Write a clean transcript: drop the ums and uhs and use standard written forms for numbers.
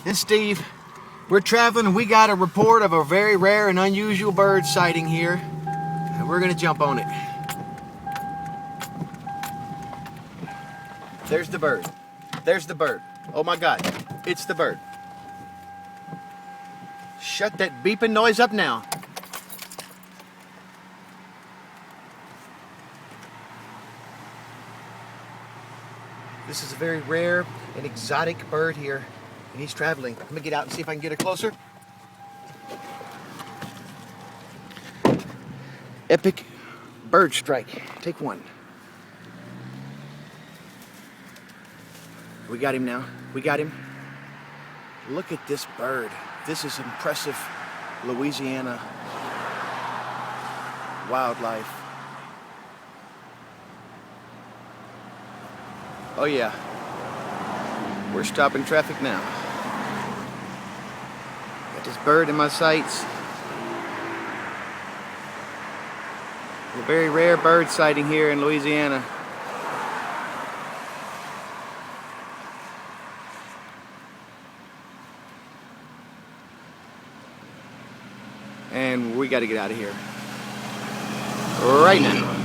This is Steve. We're traveling and we got a report of a very rare and unusual bird sighting here. And we're gonna jump on it. There's the bird. There's the bird. Oh my God, it's the bird. Shut that beeping noise up now. This is a very rare and exotic bird here, and he's traveling. Let me get out and see if I can get it closer. Epic bird strike. Take one. We got him now. We got him. Look at this bird. This is impressive Louisiana wildlife. Oh yeah, we're stopping traffic now. Got this bird in my sights. A very rare bird sighting here in Louisiana. And we got to get out of here right now.